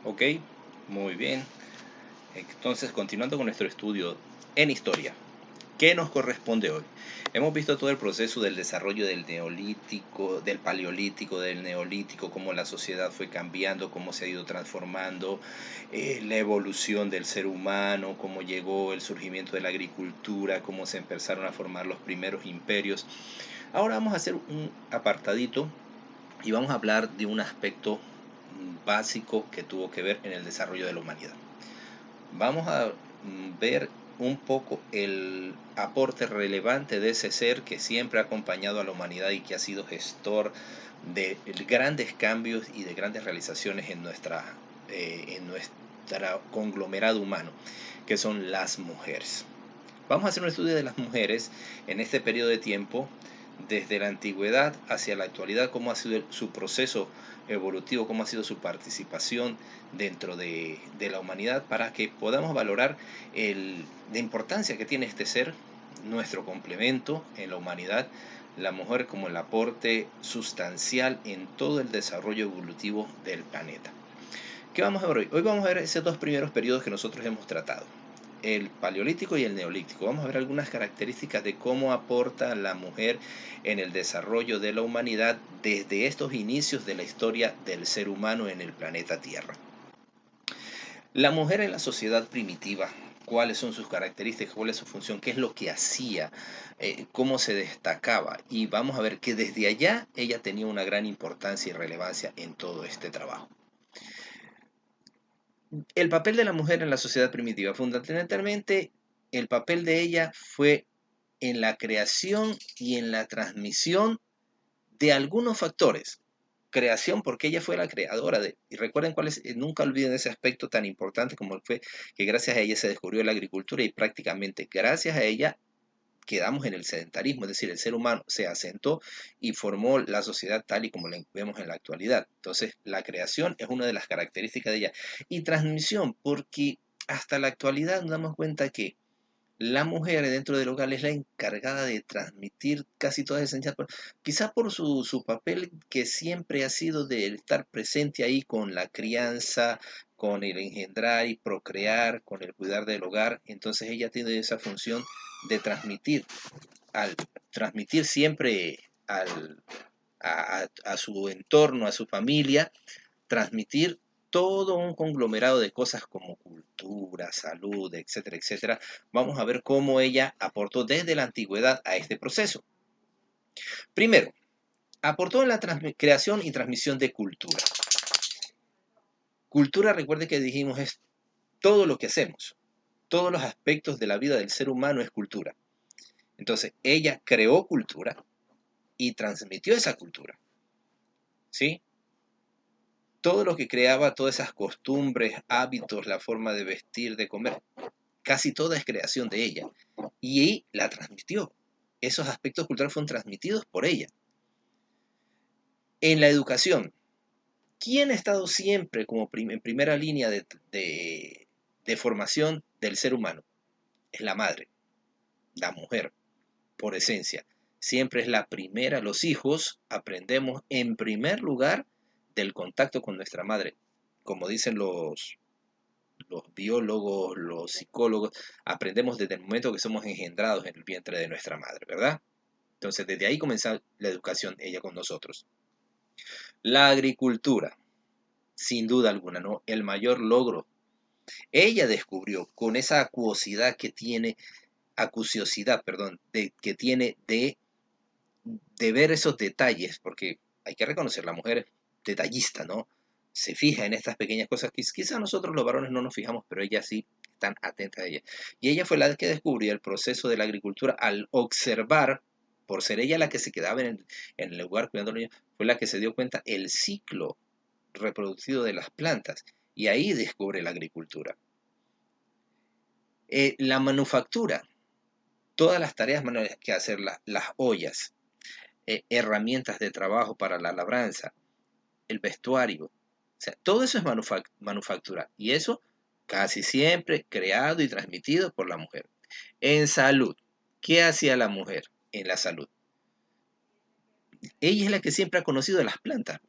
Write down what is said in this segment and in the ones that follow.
Ok, muy bien. Entonces, continuando con nuestro estudio en historia, ¿qué nos corresponde hoy? Hemos visto todo el proceso del desarrollo del neolítico, del paleolítico, del neolítico, cómo la sociedad fue cambiando, cómo se ha ido transformando, la evolución del ser humano, cómo llegó el surgimiento de la agricultura, cómo se empezaron a formar los primeros imperios. Ahora vamos a hacer un apartadito y vamos a hablar de un aspecto básico que tuvo que ver en el desarrollo de la humanidad. Vamos a ver un poco el aporte relevante de ese ser que siempre ha acompañado a la humanidad y que ha sido gestor de grandes cambios y de grandes realizaciones en nuestra conglomerado humano, que son las mujeres. Vamos a hacer un estudio de las mujeres en este periodo de tiempo, desde la antigüedad hacia la actualidad, cómo ha sido su proceso evolutivo, cómo ha sido su participación dentro de la humanidad, para que podamos valorar la importancia que tiene este ser, nuestro complemento en la humanidad, la mujer como el aporte sustancial en todo el desarrollo evolutivo del planeta. ¿Qué vamos a ver hoy? Hoy vamos a ver esos dos primeros periodos que nosotros hemos tratado, el paleolítico y el neolítico. Vamos a ver algunas características de cómo aporta la mujer en el desarrollo de la humanidad desde estos inicios de la historia del ser humano en el planeta Tierra. La mujer en la sociedad primitiva, cuáles son sus características, cuál es su función, qué es lo que hacía, cómo se destacaba. Y vamos a ver que desde allá ella tenía una gran importancia y relevancia en todo este trabajo. El papel de la mujer en la sociedad primitiva, fundamentalmente, el papel de ella fue en la creación y en la transmisión de algunos factores. Creación porque ella fue la creadora de, y recuerden cuál es, nunca olviden ese aspecto tan importante como fue que gracias a ella se descubrió la agricultura y prácticamente gracias a ella quedamos en el sedentarismo, es decir, el ser humano se asentó y formó la sociedad tal y como la vemos en la actualidad. Entonces, la creación es una de las características de ella. Y transmisión, porque hasta la actualidad nos damos cuenta que la mujer dentro del hogar es la encargada de transmitir casi todas esas enseñanzas, quizás por su papel que siempre ha sido de estar presente ahí con la crianza, con el engendrar y procrear, con el cuidar del hogar. Entonces ella tiene esa función de transmitir, al transmitir siempre a su entorno, a su familia, transmitir todo un conglomerado de cosas como cultura, salud, etcétera, etcétera. Vamos a ver cómo ella aportó desde la antigüedad a este proceso. Primero, aportó en la creación y transmisión de cultura. Cultura, recuerde que dijimos, es todo lo que hacemos. Todos los aspectos de la vida del ser humano es cultura. Entonces, ella creó cultura y transmitió esa cultura. ¿Sí? Todo lo que creaba, todas esas costumbres, hábitos, la forma de vestir, de comer, casi toda es creación de ella. Y la transmitió. Esos aspectos culturales fueron transmitidos por ella. En la educación, ¿quién ha estado siempre como en primera línea de formación del ser humano? Es la madre, la mujer, por esencia. Siempre es la primera. Los hijos aprendemos en primer lugar del contacto con nuestra madre. Como dicen los biólogos, los psicólogos, aprendemos desde el momento que somos engendrados en el vientre de nuestra madre, ¿verdad? Entonces, desde ahí comienza la educación, ella con nosotros. La agricultura, sin duda alguna, ¿no? El mayor logro. Ella descubrió con esa acuciosidad, perdón, que tiene de ver esos detalles, porque hay que reconocer, la mujer es detallista, ¿no? Se fija en estas pequeñas cosas que quizás nosotros los varones no nos fijamos, pero ella sí están atenta a ella. Y ella fue la que descubrió el proceso de la agricultura al observar, por ser ella la que se quedaba en el lugar cuidando a los niños, fue la que se dio cuenta el ciclo reproductivo de las plantas. Y ahí descubre la agricultura. La manufactura, todas las tareas manuales que hacer, las ollas, herramientas de trabajo para la labranza, el vestuario. O sea, todo eso es manufactura. Y eso casi siempre creado y transmitido por la mujer. En salud, ¿qué hacía la mujer en la salud? Ella es la que siempre ha conocido las plantas.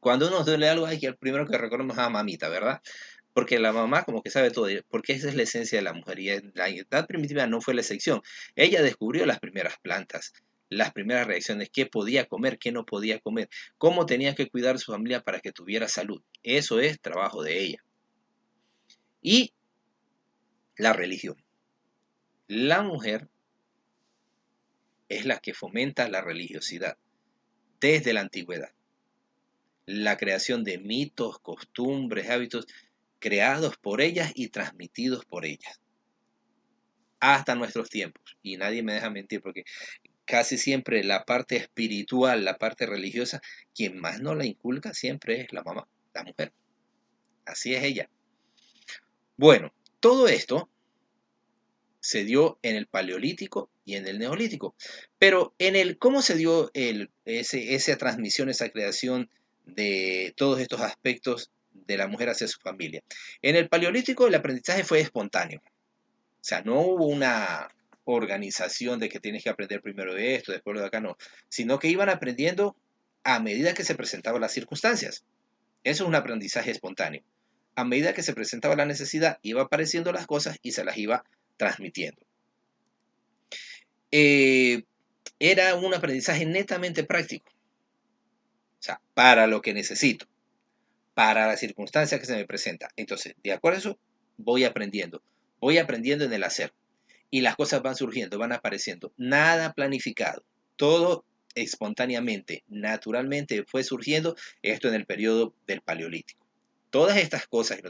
Cuando uno nos duele algo, hay que el primero que recordamos a mamita, ¿verdad? Porque la mamá como que sabe todo, porque esa es la esencia de la mujer y la edad primitiva no fue la excepción. Ella descubrió las primeras plantas, las primeras reacciones, qué podía comer, qué no podía comer, cómo tenía que cuidar su familia para que tuviera salud. Eso es trabajo de ella. Y la religión. La mujer es la que fomenta la religiosidad desde la antigüedad. La creación de mitos, costumbres, hábitos creados por ellas y transmitidos por ellas hasta nuestros tiempos. Y nadie me deja mentir porque casi siempre la parte espiritual, la parte religiosa, quien más nos la inculca siempre es la mamá, la mujer. Así es ella. Bueno, todo esto se dio en el Paleolítico y en el Neolítico. Pero ¿cómo se dio esa transmisión, esa creación de todos estos aspectos de la mujer hacia su familia? En el Paleolítico el aprendizaje fue espontáneo. O sea, no hubo una organización de que tienes que aprender primero de esto, después de acá, no. Sino que iban aprendiendo a medida que se presentaban las circunstancias. Eso es un aprendizaje espontáneo. A medida que se presentaba la necesidad, iba apareciendo las cosas y se las iba transmitiendo. Eh, Era un aprendizaje netamente práctico. O sea, para lo que necesito, para la circunstancia que se me presenta. Entonces, de acuerdo a eso, voy aprendiendo en el hacer. Y las cosas van surgiendo, van apareciendo. Nada planificado. Todo espontáneamente, naturalmente fue surgiendo esto en el periodo del Paleolítico. Todas estas cosas,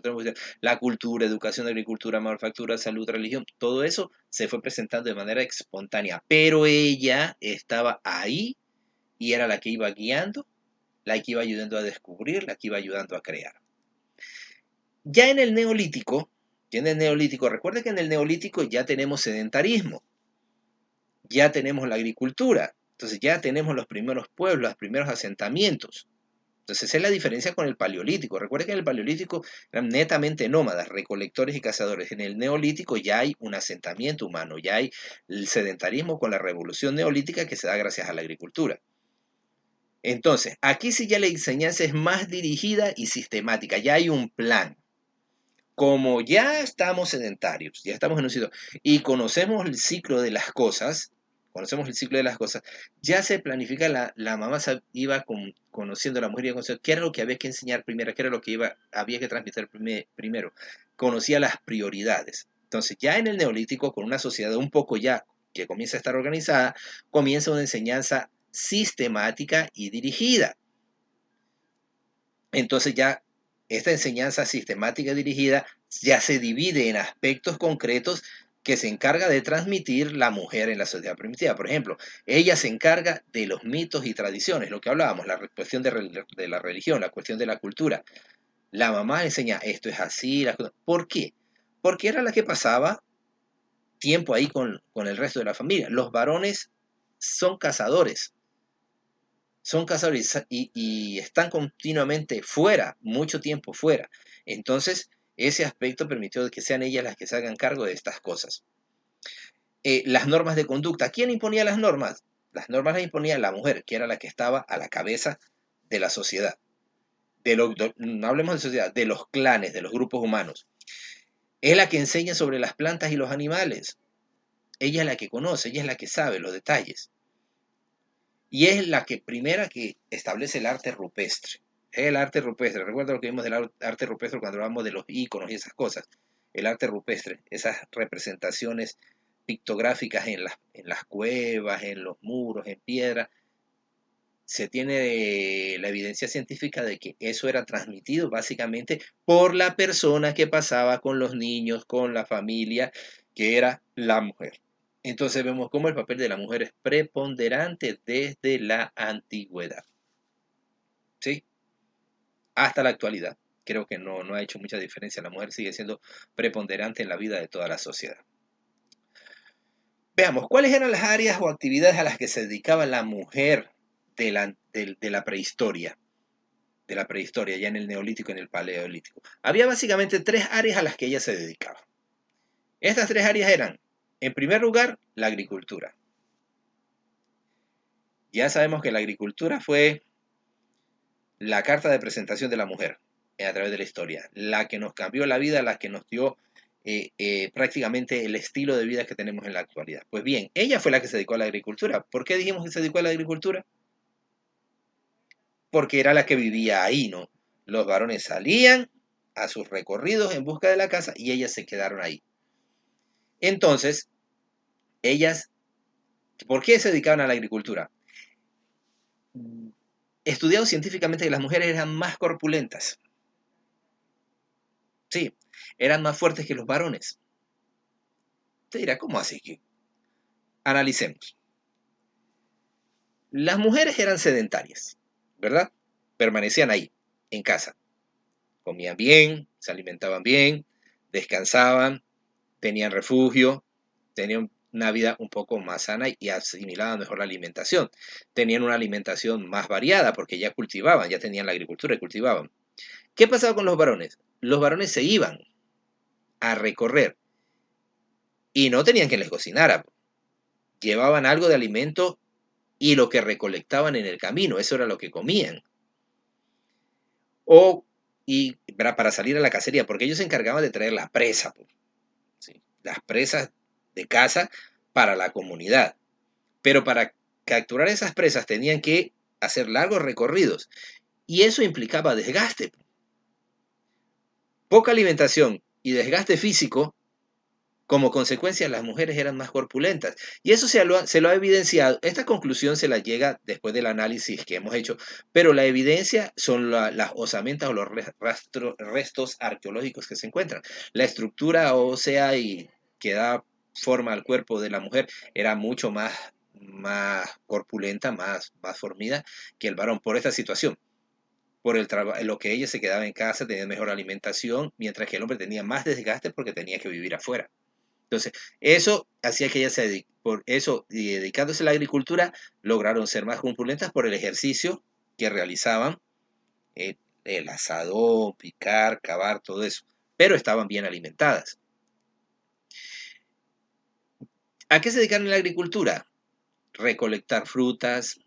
la cultura, educación, agricultura, manufactura, salud, religión, todo eso se fue presentando de manera espontánea, pero ella estaba ahí y era la que iba guiando, la que iba ayudando a descubrir, la que iba ayudando a crear. Ya en el Neolítico, recuerda que en el Neolítico ya tenemos sedentarismo, ya tenemos la agricultura, entonces ya tenemos los primeros pueblos, los primeros asentamientos. Entonces, esa es la diferencia con el Paleolítico. Recuerden que en el Paleolítico eran netamente nómadas, recolectores y cazadores. En el Neolítico ya hay un asentamiento humano, ya hay el sedentarismo con la revolución neolítica que se da gracias a la agricultura. Entonces, aquí sí ya la enseñanza es más dirigida y sistemática, ya hay un plan. Como ya estamos sedentarios, ya estamos en un sitio y conocemos el ciclo de las cosas, ya se planifica, la mamá iba conociendo, la mujer iba conociendo qué era lo que había que enseñar primero, qué era lo que había que transmitir primero. Conocía las prioridades. Entonces ya en el Neolítico, con una sociedad un poco ya que comienza a estar organizada, comienza una enseñanza sistemática y dirigida. Entonces ya esta enseñanza sistemática dirigida ya se divide en aspectos concretos que se encarga de transmitir la mujer en la sociedad primitiva. Por ejemplo, ella se encarga de los mitos y tradiciones, lo que hablábamos, la cuestión de la religión, la cuestión de la cultura. La mamá enseña esto es así. ¿Por qué? Porque era la que pasaba tiempo ahí con el resto de la familia. Los varones son cazadores, y están continuamente fuera, mucho tiempo fuera. Entonces, ese aspecto permitió que sean ellas las que se hagan cargo de estas cosas. Las normas de conducta. ¿Quién imponía las normas? Las normas las imponía la mujer, que era la que estaba a la cabeza de la sociedad. No hablemos de sociedad, de los clanes, de los grupos humanos. Es la que enseña sobre las plantas y los animales. Ella es la que conoce, ella es la que sabe los detalles. Y es la primera que establece el arte rupestre. El arte rupestre, recuerda lo que vimos del arte rupestre cuando hablamos de los íconos y esas cosas. El arte rupestre, esas representaciones pictográficas en las cuevas, en los muros, en piedra, se tiene la evidencia científica de que eso era transmitido básicamente por la persona que pasaba con los niños, con la familia, que era la mujer. Entonces vemos cómo el papel de la mujer es preponderante desde la antigüedad, ¿sí? Hasta la actualidad. Creo que no ha hecho mucha diferencia. La mujer sigue siendo preponderante en la vida de toda la sociedad. Veamos, ¿cuáles eran las áreas o actividades a las que se dedicaba la mujer de la prehistoria? De la prehistoria, ya en el Neolítico y en el Paleolítico. Había básicamente 3 áreas a las que ella se dedicaba. Estas 3 áreas eran, en primer lugar, la agricultura. Ya sabemos que la agricultura fue la carta de presentación de la mujer a través de la historia, la que nos cambió la vida, la que nos dio prácticamente el estilo de vida que tenemos en la actualidad. Pues bien, ella fue la que se dedicó a la agricultura. ¿Por qué dijimos que se dedicó a la agricultura? Porque era la que vivía ahí, ¿no? Los varones salían a sus recorridos en busca de la casa y ellas se quedaron ahí. Entonces, ellas, ¿por qué se dedicaban a la agricultura? Estudiado científicamente que las mujeres eran más corpulentas. Sí, eran más fuertes que los varones. Te dirá, ¿cómo así? Analicemos. Las mujeres eran sedentarias, ¿verdad? Permanecían ahí, en casa. Comían bien, se alimentaban bien, descansaban, tenían refugio, tenían una vida un poco más sana y asimilaban mejor la alimentación. Tenían una alimentación más variada porque ya cultivaban, ya tenían la agricultura y cultivaban. ¿Qué pasaba con los varones? Los varones se iban a recorrer y no tenían quien les cocinara. Llevaban algo de alimento y lo que recolectaban en el camino, eso era lo que comían. O y para salir a la cacería, porque ellos se encargaban de traer la presa, pues, ¿sí? Las presas de caza para la comunidad. Pero para capturar esas presas tenían que hacer largos recorridos y eso implicaba desgaste. Poca alimentación y desgaste físico, como consecuencia las mujeres eran más corpulentas. Y eso se lo ha evidenciado. Esta conclusión se la llega después del análisis que hemos hecho, pero la evidencia son las osamentas o los restos arqueológicos que se encuentran. La estructura ósea y que da forma al cuerpo de la mujer era mucho más corpulenta, más formida que el varón por esta situación. Por el lo que ella se quedaba en casa, tenía mejor alimentación, mientras que el hombre tenía más desgaste porque tenía que vivir afuera. Entonces, eso hacía que ellas por eso, y dedicándose a la agricultura, lograron ser más corpulentas por el ejercicio que realizaban, eh, el asadón, picar, cavar, todo eso. Pero estaban bien alimentadas. ¿A qué se dedicaron en la agricultura? Recolectar frutas,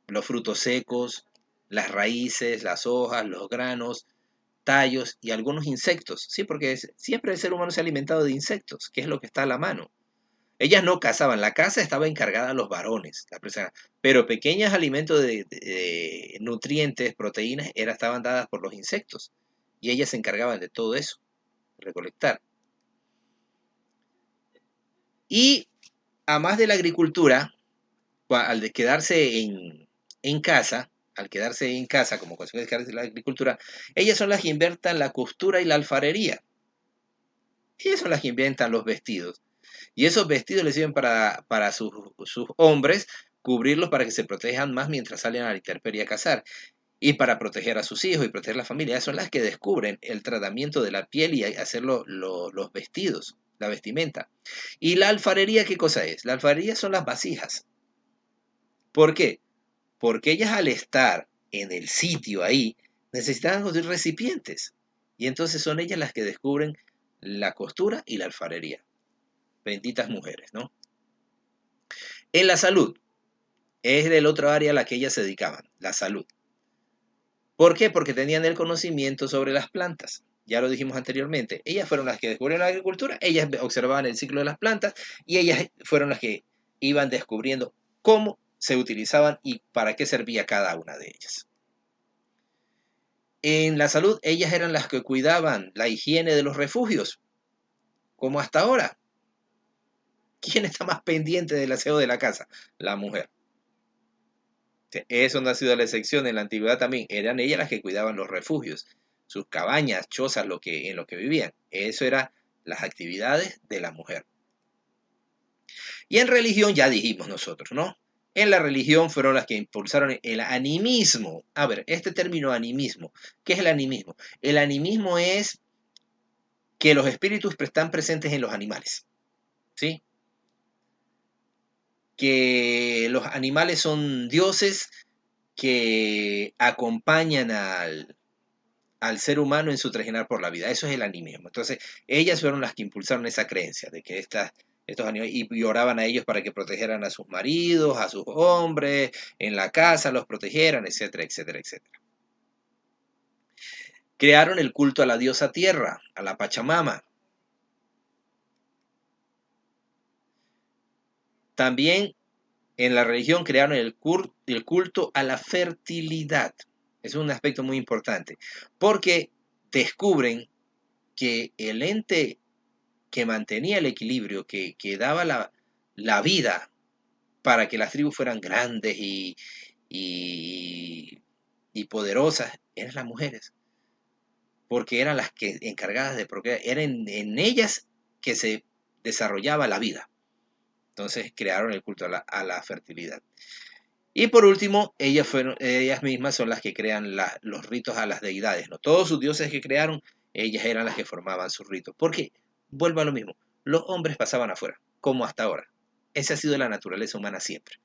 los frutos secos, las raíces, las hojas, los granos, tallos y algunos insectos. Sí, porque siempre el ser humano se ha alimentado de insectos, que es lo que está a la mano. Ellas no cazaban, la caza estaba encargada a los varones, pero pequeños alimentos de nutrientes, proteínas, estaban dadas por los insectos. Y ellas se encargaban de todo eso, recolectar. Y a más de la agricultura, al de quedarse al quedarse en casa como consecuencia de la agricultura, ellas son las que inventan la costura y la alfarería. Ellas son las que inventan los vestidos. Y esos vestidos les sirven para sus hombres, cubrirlos para que se protejan más mientras salen a la intemperie a cazar. Y para proteger a sus hijos y proteger a la familia. Ellas son las que descubren el tratamiento de la piel y hacer los vestidos, la vestimenta. ¿Y la alfarería qué cosa es? La alfarería son las vasijas. ¿Por qué? Porque ellas al estar en el sitio ahí necesitaban construir recipientes. Y entonces son ellas las que descubren la costura y la alfarería. Benditas mujeres, ¿no? En la salud, es del otro área a la que ellas se dedicaban, la salud. ¿Por qué? Porque tenían el conocimiento sobre las plantas. Ya lo dijimos anteriormente. Ellas fueron las que descubrieron la agricultura, ellas observaban el ciclo de las plantas y ellas fueron las que iban descubriendo cómo se utilizaban y para qué servía cada una de ellas. En la salud, ellas eran las que cuidaban la higiene de los refugios, como hasta ahora. ¿Quién está más pendiente del aseo de la casa? La mujer. Eso no ha sido la excepción. En la antigüedad también eran ellas las que cuidaban los refugios, sus cabañas, chozas, en lo que vivían. Eso eran las actividades de la mujer. Y en religión ya dijimos nosotros, ¿no? En la religión fueron las que impulsaron el animismo. A ver, este término animismo, ¿qué es el animismo? El animismo es que los espíritus están presentes en los animales, ¿sí? Que los animales son dioses que acompañan al ser humano en su trajinar por la vida. Eso es el animismo. Entonces, ellas fueron las que impulsaron esa creencia de que estos animales, y oraban a ellos para que protegieran a sus maridos, a sus hombres, en la casa los protegieran, etcétera, etcétera, etcétera. Crearon el culto a la diosa tierra, a la Pachamama. También en la religión crearon el culto a la fertilidad. Es un aspecto muy importante, porque descubren que el ente que mantenía el equilibrio, que daba la vida para que las tribus fueran grandes y, y poderosas, eran las mujeres, porque eran las que encargadas de procrear, eran en ellas que se desarrollaba la vida. Entonces crearon el culto a la fertilidad. Y por último, ellas mismas son las que crean los ritos a las deidades, ¿no? Todos sus dioses que crearon, ellas eran las que formaban sus ritos. Porque, vuelvo a lo mismo, los hombres pasaban afuera, como hasta ahora. Esa ha sido la naturaleza humana siempre.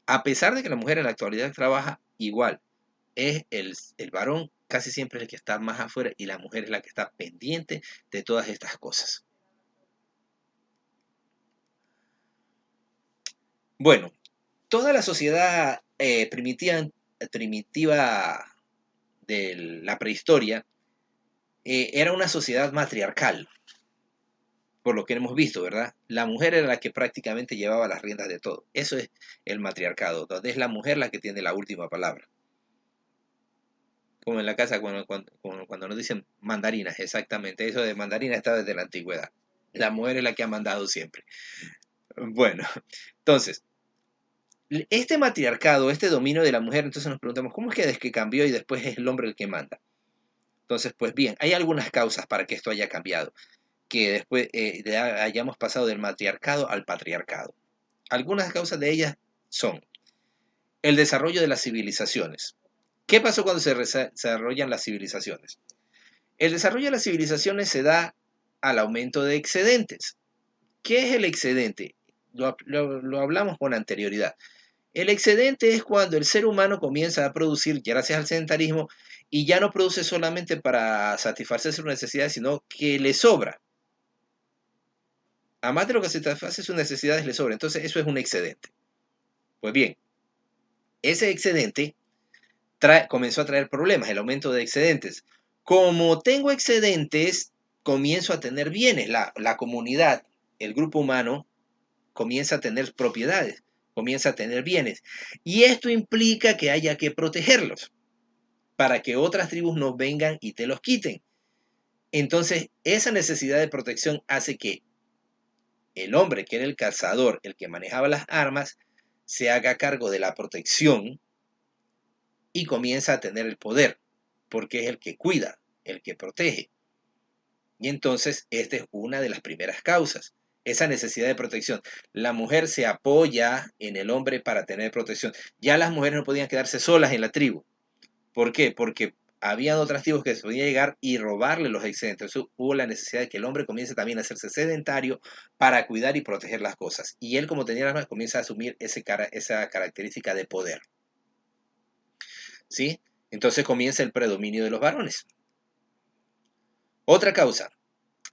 A pesar de que la mujer en la actualidad trabaja igual, es el varón casi siempre el que está más afuera y la mujer es la que está pendiente de todas estas cosas. Bueno, toda la sociedad primitiva de la prehistoria era una sociedad matriarcal, por lo que hemos visto, ¿verdad? La mujer era la que prácticamente llevaba las riendas de todo. Eso es el matriarcado, donde es la mujer la que tiene la última palabra. Como en la casa cuando nos dicen mandarinas, exactamente. Eso de mandarina está desde la antigüedad. La mujer es la que ha mandado siempre. Bueno, entonces, este matriarcado, este dominio de la mujer, entonces nos preguntamos, ¿cómo es que desde que cambió y después es el hombre el que manda? Entonces, pues bien, hay algunas causas para que esto haya cambiado, que después hayamos pasado del matriarcado al patriarcado. Algunas causas de ellas son el desarrollo de las civilizaciones. ¿Qué pasó cuando se desarrollan las civilizaciones? El desarrollo de las civilizaciones se da al aumento de excedentes. ¿Qué es el excedente? Lo hablamos con anterioridad. El excedente es cuando el ser humano comienza a producir, gracias al sedentarismo, y ya no produce solamente para satisfacer sus necesidades, sino que le sobra. A más de lo que satisface sus necesidades, le sobra. Entonces, eso es un excedente. Pues bien, ese excedente comenzó a traer problemas, el aumento de excedentes. Como tengo excedentes, comienzo a tener bienes. La comunidad, el grupo humano, comienza a tener propiedades, comienza a tener bienes. Y esto implica que haya que protegerlos para que otras tribus no vengan y te los quiten. Entonces, esa necesidad de protección hace que el hombre, que era el cazador, el que manejaba las armas, se haga cargo de la protección y comienza a tener el poder, porque es el que cuida, el que protege. Y entonces, esta es una de las primeras causas, esa necesidad de protección. La mujer se apoya en el hombre para tener protección. Ya las mujeres no podían quedarse solas en la tribu. ¿Por qué? Porque habían otras tribus que se podían llegar y robarle los excedentes. Entonces hubo la necesidad de que el hombre comience también a hacerse sedentario para cuidar y proteger las cosas. Y él, como tenía las armas, comienza a asumir esa característica de poder. ¿Sí? Entonces comienza el predominio de los varones. Otra causa,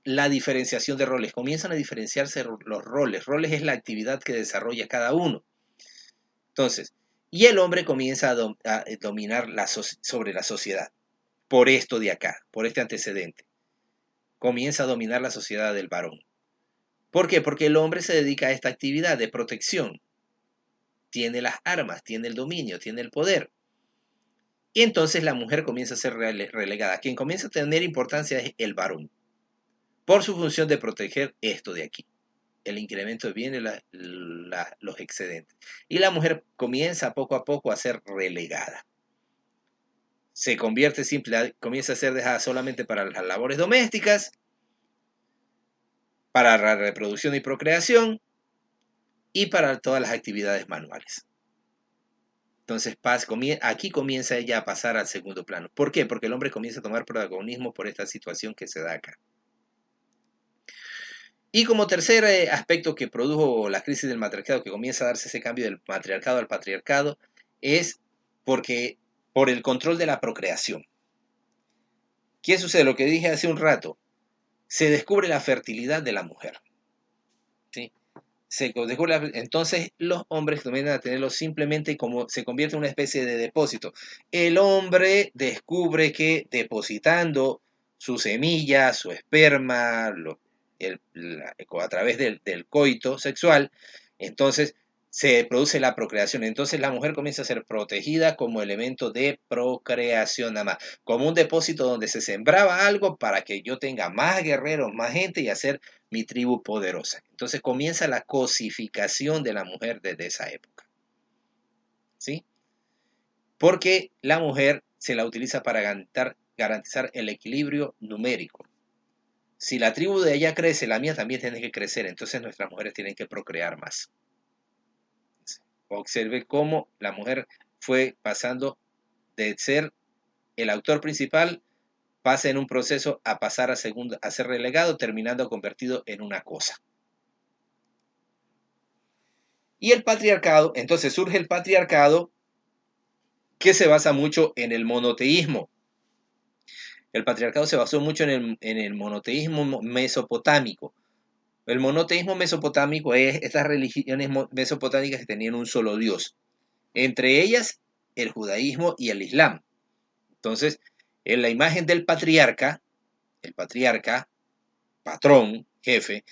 la diferenciación de roles. Comienzan a diferenciarse los roles. Roles es la actividad que desarrolla cada uno. Entonces, y el hombre comienza a dominar sobre la sociedad. Por esto de acá, por este antecedente. Comienza a dominar la sociedad del varón. ¿Por qué? Porque el hombre se dedica a esta actividad de protección. Tiene las armas, tiene el dominio, tiene el poder. Y entonces la mujer comienza a ser relegada. Quien comienza a tener importancia es el varón, por su función de proteger esto de aquí, el incremento de bienes, los excedentes. Y la mujer comienza poco a poco a ser relegada. Se convierte comienza a ser dejada solamente para las labores domésticas, para la reproducción y procreación y para todas las actividades manuales. Entonces, aquí comienza ella a pasar al segundo plano. ¿Por qué? Porque el hombre comienza a tomar protagonismo por esta situación que se da acá. Y como tercer aspecto que produjo la crisis del matriarcado, que comienza a darse ese cambio del matriarcado al patriarcado, es por el control de la procreación. ¿Qué sucede? Lo que dije hace un rato, se descubre la fertilidad de la mujer. ¿Sí? entonces los hombres comienzan a tenerlo simplemente como se convierte en una especie de depósito. El hombre descubre que depositando su semilla, su esperma, a través del coito sexual, entonces se produce la procreación. Entonces la mujer comienza a ser protegida como elemento de procreación nada más, como un depósito donde se sembraba algo para que yo tenga más guerreros, más gente y hacer mi tribu poderosa. Entonces comienza la cosificación de la mujer desde esa época, ¿sí? Porque la mujer se la utiliza para garantizar el equilibrio numérico. Si la tribu de ella crece, la mía también tiene que crecer, entonces nuestras mujeres tienen que procrear más. Observe cómo la mujer fue pasando de ser el autor principal, pasa en un proceso a pasar a ser relegado, terminando convertido en una cosa. Y el patriarcado, entonces surge el patriarcado que se basa mucho en el monoteísmo. El patriarcado se basó mucho en el monoteísmo mesopotámico. El monoteísmo mesopotámico es estas religiones mesopotámicas que tenían un solo Dios. Entre ellas, el judaísmo y el islam. Entonces, en la imagen del patriarca, el patriarca, patrón, jefe,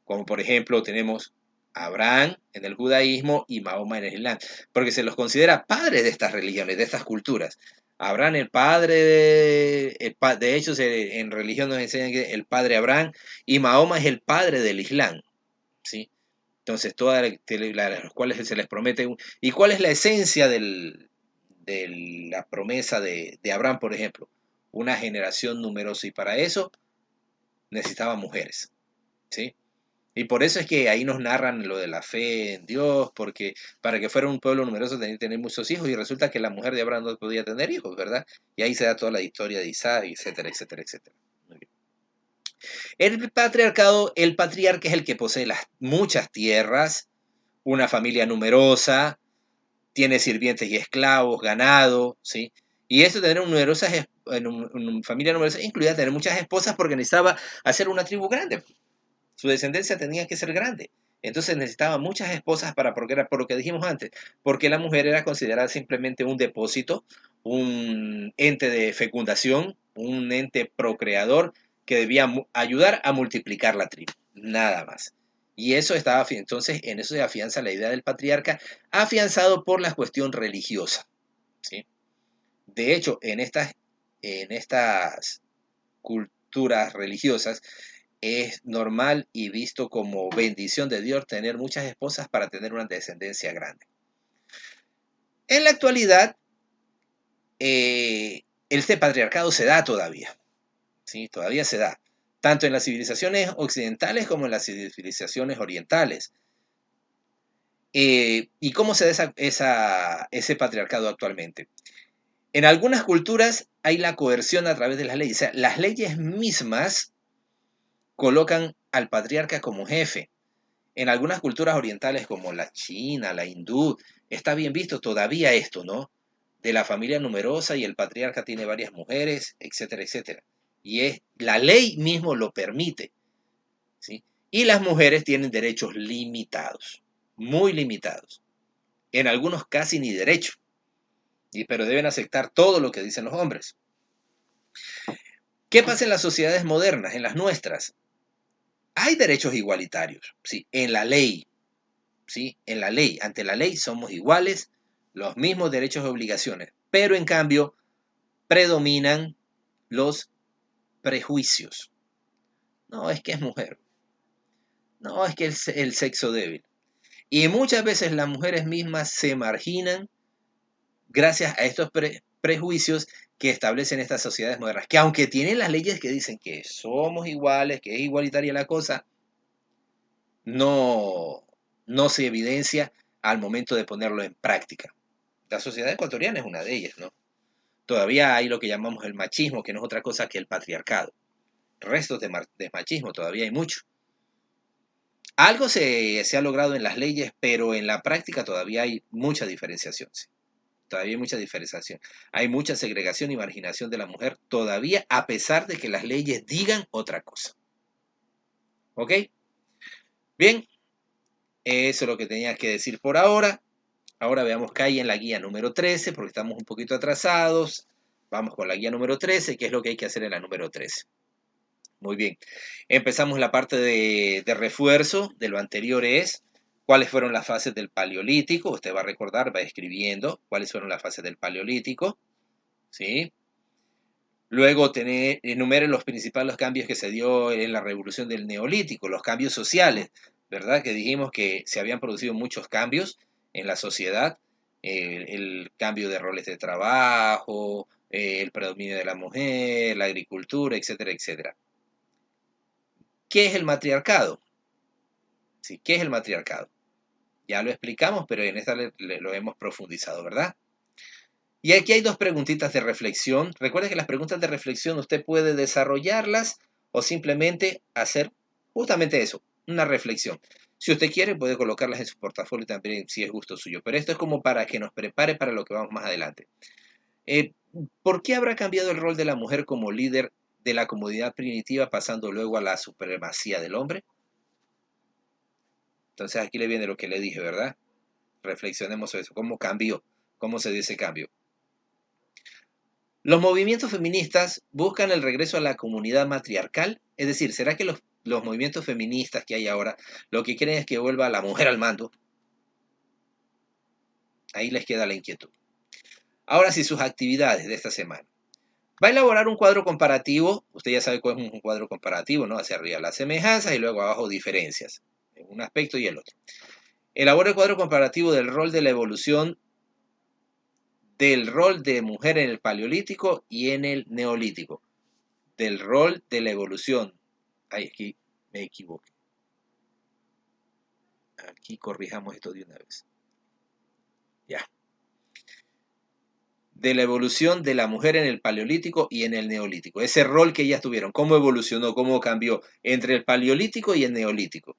como por ejemplo tenemos a Abraham en el judaísmo y Mahoma en el islam, porque se los considera padres de estas religiones, de estas culturas. Abraham, el padre, de hecho en religión nos enseñan que el padre Abraham, y Mahoma es el padre del islam, ¿sí? Entonces, todas las cuales se les promete. ¿Y cuál es la esencia de la promesa de Abraham, por ejemplo? Una generación numerosa, y para eso necesitaba mujeres, ¿sí? Y por eso es que ahí nos narran lo de la fe en Dios, porque para que fuera un pueblo numeroso tenía que tener muchos hijos, y resulta que la mujer de Abraham no podía tener hijos, ¿verdad? Y ahí se da toda la historia de Isaac, etcétera, etcétera, etcétera. Muy bien. El patriarcado, el patriarca es el que posee muchas tierras, una familia numerosa, tiene sirvientes y esclavos, ganado, ¿sí? Y esto de tener una familia numerosa incluía tener muchas esposas porque necesitaba hacer una tribu grande. Su descendencia tenía que ser grande. Entonces necesitaba muchas esposas para procrear, por lo que dijimos antes, porque la mujer era considerada simplemente un depósito, un ente de fecundación, un ente procreador que debía ayudar a multiplicar la tribu, nada más. Y eso estaba, entonces en eso se afianza la idea del patriarca, afianzado por la cuestión religiosa, ¿sí? De hecho, en estas culturas religiosas, es normal y visto como bendición de Dios tener muchas esposas para tener una descendencia grande. En la actualidad, este patriarcado se da todavía, ¿sí? Todavía se da, tanto en las civilizaciones occidentales como en las civilizaciones orientales. ¿Y cómo se da ese patriarcado actualmente? En algunas culturas hay la coerción a través de las leyes. O sea, las leyes mismas colocan al patriarca como jefe. En algunas culturas orientales como la china, la hindú, está bien visto todavía esto, ¿no? De la familia numerosa y el patriarca tiene varias mujeres, etcétera, etcétera. Y la ley mismo lo permite, ¿sí? Y las mujeres tienen derechos limitados, muy limitados. En algunos casi ni derecho, pero deben aceptar todo lo que dicen los hombres. ¿Qué pasa en las sociedades modernas, en las nuestras? Hay derechos igualitarios, sí, en la ley, ¿sí? En la ley, ante la ley somos iguales, los mismos derechos y obligaciones, pero en cambio predominan los prejuicios. No, es que es mujer. No, es que es el sexo débil. Y muchas veces las mujeres mismas se marginan gracias a estos prejuicios que establecen estas sociedades modernas, que aunque tienen las leyes que dicen que somos iguales, que es igualitaria la cosa, no, no se evidencia al momento de ponerlo en práctica. La sociedad ecuatoriana es una de ellas, ¿no? Todavía hay lo que llamamos el machismo, que no es otra cosa que el patriarcado. Restos de machismo, todavía hay mucho. Algo se ha logrado en las leyes, pero en la práctica todavía hay mucha diferenciación. ¿Sí? Todavía hay mucha diferenciación. Hay mucha segregación y marginación de la mujer todavía, a pesar de que las leyes digan otra cosa. ¿Ok? Bien, Eso es lo que tenía que decir por ahora. Ahora veamos qué hay en la guía número 13, porque estamos un poquito atrasados. Vamos con la guía número 13, qué es lo que hay que hacer en la número 13. Muy bien. Empezamos la parte de refuerzo de lo anterior es cuáles fueron las fases del Paleolítico. Usted va a recordar, va escribiendo cuáles fueron las fases del Paleolítico. ¿Sí? Luego enumere los principales cambios que se dio en la revolución del Neolítico, los cambios sociales, ¿verdad? Que dijimos que se habían producido muchos cambios en la sociedad, el cambio de roles de trabajo, el predominio de la mujer, la agricultura, etcétera, etcétera. ¿Qué es el matriarcado? Sí, ¿qué es el matriarcado? Ya lo explicamos, pero en esta lo hemos profundizado, ¿verdad? Y aquí hay dos preguntitas de reflexión. Recuerde que las preguntas de reflexión usted puede desarrollarlas o simplemente hacer justamente eso, una reflexión. Si usted quiere, puede colocarlas en su portafolio también, si es gusto suyo. Pero esto es como para que nos prepare para lo que vamos más adelante. Eh, ¿Por qué habrá cambiado el rol de la mujer como líder de la comunidad primitiva pasando luego a la supremacía del hombre? Entonces aquí le viene lo que le dije, ¿verdad? Reflexionemos sobre eso. ¿Cómo cambió? ¿Cómo se dio ese cambio? Los movimientos feministas buscan el regreso a la comunidad matriarcal, es decir, ¿será que los movimientos feministas que hay ahora lo que quieren es que vuelva la mujer al mando? Ahí les queda la inquietud. Ahora sí, sus actividades de esta semana. Va a elaborar un cuadro comparativo, usted ya sabe cuál es un cuadro comparativo, ¿no? Hacia arriba las semejanzas y luego abajo diferencias, en un aspecto y el otro. Elabora el cuadro comparativo del rol de la evolución del rol de mujer en el Paleolítico y en el Neolítico. Del rol de la evolución. Ay, aquí me equivoqué. Aquí corrijamos esto de una vez. Ya. De la evolución de la mujer en el Paleolítico y en el Neolítico. Ese rol que ellas tuvieron, cómo evolucionó, cómo cambió entre el Paleolítico y el Neolítico.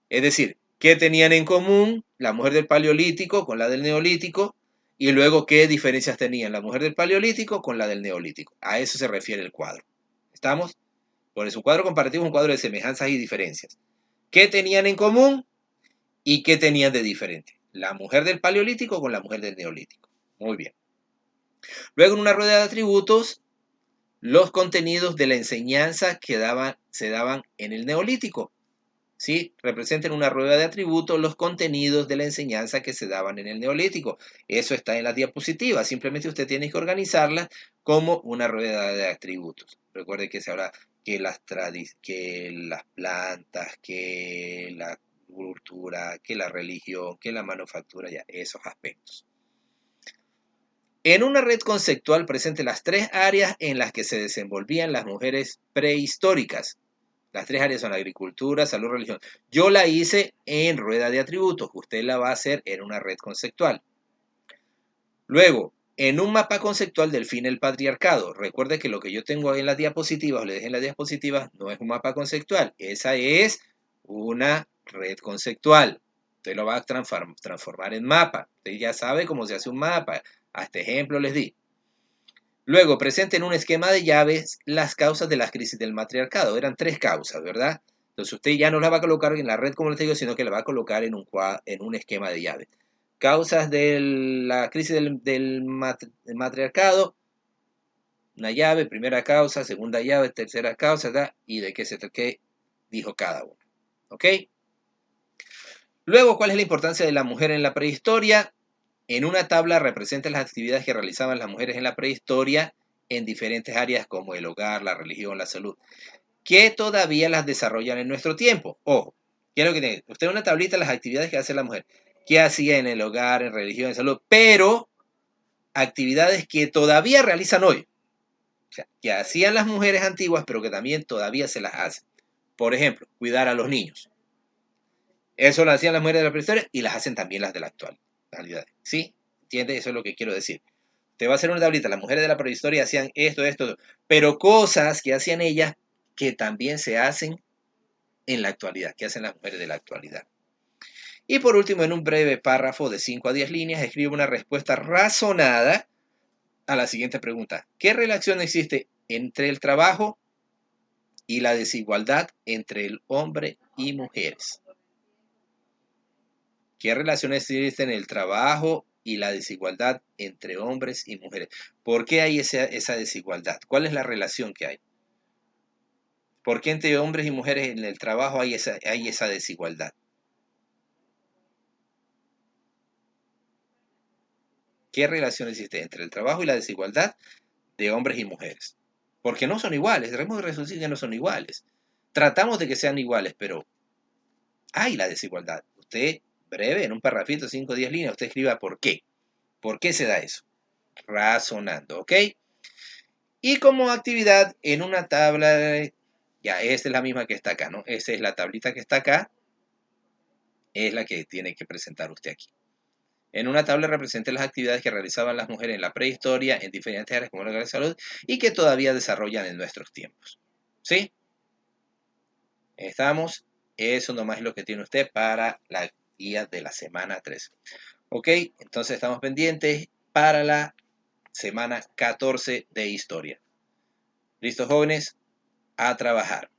Es decir, qué tenían en común la mujer del Paleolítico con la del Neolítico y luego qué diferencias tenían la mujer del Paleolítico con la del Neolítico. A eso se refiere el cuadro. ¿Estamos? Por eso, un cuadro comparativo es un cuadro de semejanzas y diferencias. ¿Qué tenían en común y qué tenían de diferente? La mujer del Paleolítico con la mujer del Neolítico. Muy bien. Luego, en una rueda de atributos, los contenidos de la enseñanza que se daban en el Neolítico. ¿Sí? Representen una rueda de atributos los contenidos de la enseñanza que se daban en el Neolítico. Eso está en las diapositivas. Simplemente usted tiene que organizarlas como una rueda de atributos. Recuerde que se habla que que las plantas, que la cultura, que la religión, que la manufactura, ya, esos aspectos. En una red conceptual presente las tres áreas en las que se desenvolvían las mujeres prehistóricas. Las tres áreas son agricultura, salud, religión. Yo la hice en rueda de atributos. Usted la va a hacer en una red conceptual. Luego, en un mapa conceptual del fin del patriarcado. Recuerde que lo que yo tengo en las diapositivas, o le dejé en las diapositivas, no es un mapa conceptual. Esa es una red conceptual. Usted lo va a transformar en mapa. Usted ya sabe cómo se hace un mapa. A este ejemplo les di. Luego, presente en un esquema de llaves las causas de las crisis del matriarcado. Eran tres causas, ¿verdad? Entonces usted ya no la va a colocar en la red, como les digo, sino que la va a colocar en un esquema de llaves. Causas de la crisis del matriarcado, una llave, primera causa, segunda llave, tercera causa, ¿verdad? Y de qué dijo cada uno. ¿Ok? Luego, ¿cuál es la importancia de la mujer en la prehistoria? En una tabla representa las actividades que realizaban las mujeres en la prehistoria en diferentes áreas como el hogar, la religión, la salud, que todavía las desarrollan en nuestro tiempo. Ojo, quiero que tenga usted una tablita de las actividades que hace la mujer, que hacía en el hogar, en religión, en salud, pero actividades que todavía realizan hoy. O sea, que hacían las mujeres antiguas, pero que también todavía se las hacen. Por ejemplo, cuidar a los niños. Eso lo hacían las mujeres de la prehistoria y las hacen también las de la actualidad. ¿Sí? ¿Entiende? Eso es lo que quiero decir. Te va a hacer una tablita. Las mujeres de la prehistoria hacían esto, pero cosas que hacían ellas que también se hacen en la actualidad, que hacen las mujeres de la actualidad. Y por último, en un breve párrafo de 5 a 10 líneas, escribe una respuesta razonada a la siguiente pregunta. ¿Qué relación existe entre el trabajo y la desigualdad entre el hombre y mujeres? ¿Qué relación existen el trabajo y la desigualdad entre hombres y mujeres? ¿Por qué hay esa desigualdad? ¿Cuál es la relación que hay? ¿Por qué entre hombres y mujeres en el trabajo hay esa desigualdad? ¿Qué relación existe entre el trabajo y la desigualdad de hombres y mujeres? Porque no son iguales, debemos reconocer que no son iguales. Tratamos de que sean iguales, pero hay la desigualdad. Usted, breve, en un parrafito, 5 o 10 líneas, usted escriba por qué. ¿Por qué se da eso? Razonando, ¿ok? Y como actividad, en una tabla, ya, esta es la misma que está acá, ¿no? Esa es la tablita que está acá, es la que tiene que presentar usted aquí. En una tabla represente las actividades que realizaban las mujeres en la prehistoria, en diferentes áreas como la salud, y que todavía desarrollan en nuestros tiempos. ¿Sí? Estamos. Eso nomás es lo que tiene usted para la guía de la semana 3. Ok, entonces estamos pendientes para la semana 14 de historia. ¿Listos, jóvenes? A trabajar.